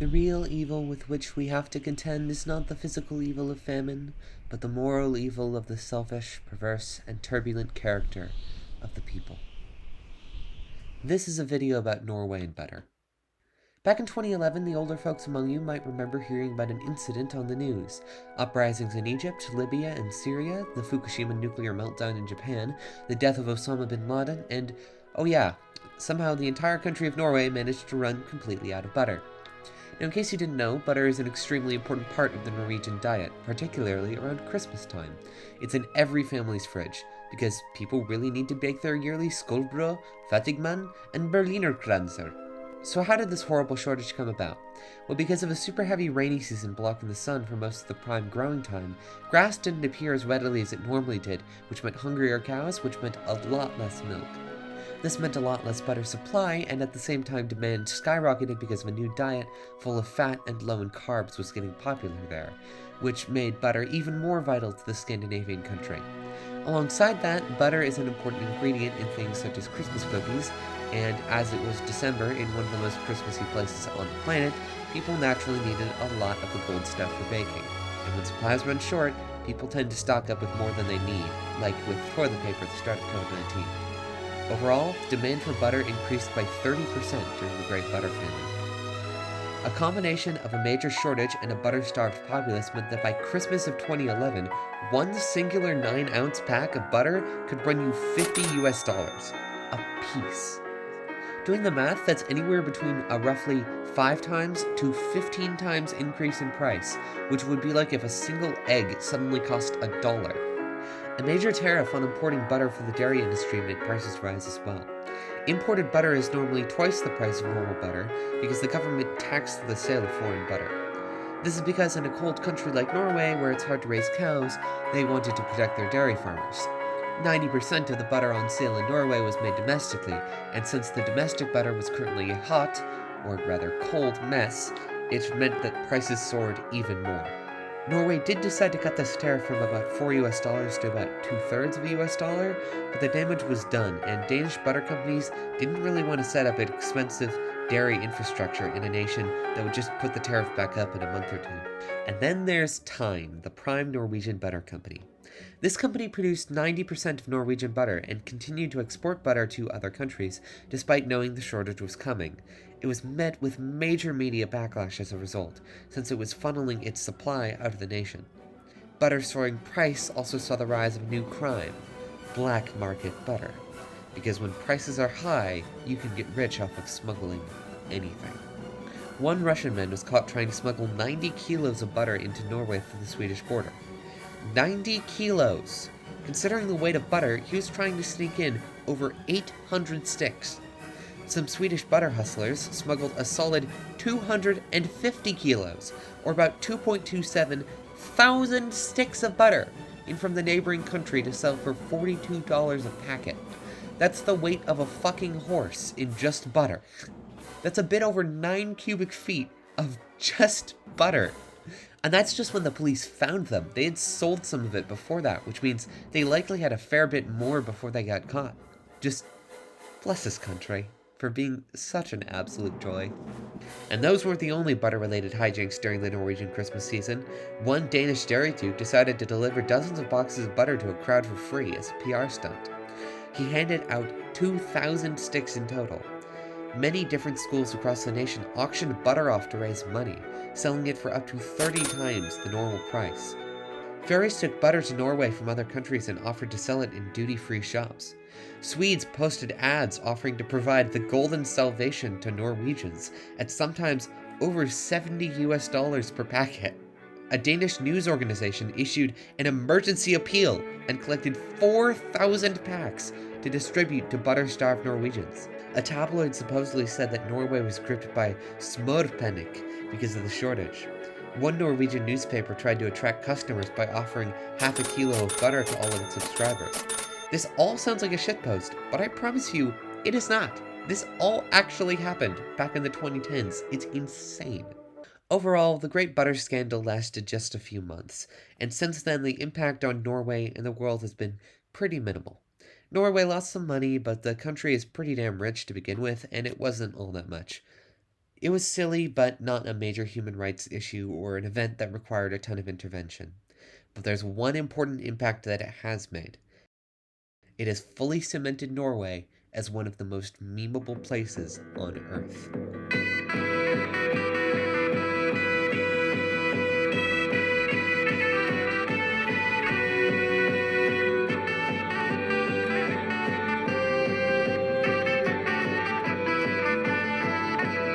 The real evil with which we have to contend is not the physical evil of famine, but the moral evil of the selfish, perverse, and turbulent character of the people. This is a video about Norway and butter. Back in 2011, the older folks among you might remember hearing about an incident on the news. Uprisings in Egypt, Libya, and Syria, the Fukushima nuclear meltdown in Japan, the death of Osama bin Laden, and, oh yeah, somehow the entire country of Norway managed to run completely out of butter. Now, in case you didn't know, butter is an extremely important part of the Norwegian diet, particularly around Christmas time. It's in every family's fridge, because people really need to bake their yearly Skolbrød, Fattigmann, and Berliner Kranser. So how did this horrible shortage come about? Well, because of a super heavy rainy season blocking the sun for most of the prime growing time, grass didn't appear as readily as it normally did, which meant hungrier cows, which meant a lot less milk. This meant a lot less butter supply, and at the same time demand skyrocketed because of a new diet full of fat and low in carbs was getting popular there, which made butter even more vital to the Scandinavian country. Alongside that, butter is an important ingredient in things such as Christmas cookies, and as it was December in one of the most Christmassy places on the planet, people naturally needed a lot of the gold stuff for baking. And when supplies run short, people tend to stock up with more than they need, like with toilet paper at the start of COVID-19. Overall, demand for butter increased by 30% during the Great Butter Famine. A combination of a major shortage and a butter-starved populace meant that by Christmas of 2011, one singular 9-ounce pack of butter could run you $50 a piece. Doing the math, that's anywhere between a roughly 5 times to 15 times increase in price, which would be like if a single egg suddenly cost $1. A major tariff on importing butter for the dairy industry made prices rise as well. Imported butter is normally twice the price of normal butter because the government taxed the sale of foreign butter. This is because in a cold country like Norway, where it's hard to raise cows, they wanted to protect their dairy farmers. 90% of the butter on sale in Norway was made domestically, and since the domestic butter was currently a hot, or rather cold, mess, it meant that prices soared even more. Norway did decide to cut this tariff from about $4 to about 2/3 of a US dollar, but the damage was done, and Danish butter companies didn't really want to set up an expensive dairy infrastructure in a nation that would just put the tariff back up in a month or two. And then there's Tine, the prime Norwegian butter company. This company produced 90% of Norwegian butter and continued to export butter to other countries, despite knowing the shortage was coming. It was met with major media backlash as a result, since it was funneling its supply out of the nation. Butter soaring price also saw the rise of a new crime, black market butter. Because when prices are high, you can get rich off of smuggling anything. One Russian man was caught trying to smuggle 90 kilos of butter into Norway through the Swedish border. 90 kilos! Considering the weight of butter, he was trying to sneak in over 800 sticks. Some Swedish butter hustlers smuggled a solid 250 kilos, or about 2.27 thousand sticks of butter, in from the neighboring country to sell for $42 a packet. That's the weight of a fucking horse in just butter. That's a bit over 9 cubic feet of just butter. And that's just when the police found them. They had sold some of it before that, which means they likely had a fair bit more before they got caught. Just bless this country for being such an absolute joy. And those weren't the only butter-related hijinks during the Norwegian Christmas season. One Danish dairy dude decided to deliver dozens of boxes of butter to a crowd for free as a PR stunt. He handed out 2,000 sticks in total. Many different schools across the nation auctioned butter off to raise money, selling it for up to 30 times the normal price. Ferries took butter to Norway from other countries and offered to sell it in duty-free shops. Swedes posted ads offering to provide the golden salvation to Norwegians at sometimes over $70 per packet. A Danish news organization issued an emergency appeal and collected 4,000 packs to distribute to butter-starved Norwegians. A tabloid supposedly said that Norway was gripped by smørpanikk because of the shortage. One Norwegian newspaper tried to attract customers by offering half a kilo of butter to all of its subscribers. This all sounds like a shitpost, but I promise you, it is not. This all actually happened back in the 2010s. It's insane. Overall, the Great Butter Scandal lasted just a few months, and since then the impact on Norway and the world has been pretty minimal. Norway lost some money, but the country is pretty damn rich to begin with, and it wasn't all that much. It was silly, but not a major human rights issue or an event that required a ton of intervention. But there's one important impact that it has made. It has fully cemented Norway as one of the most memeable places on Earth.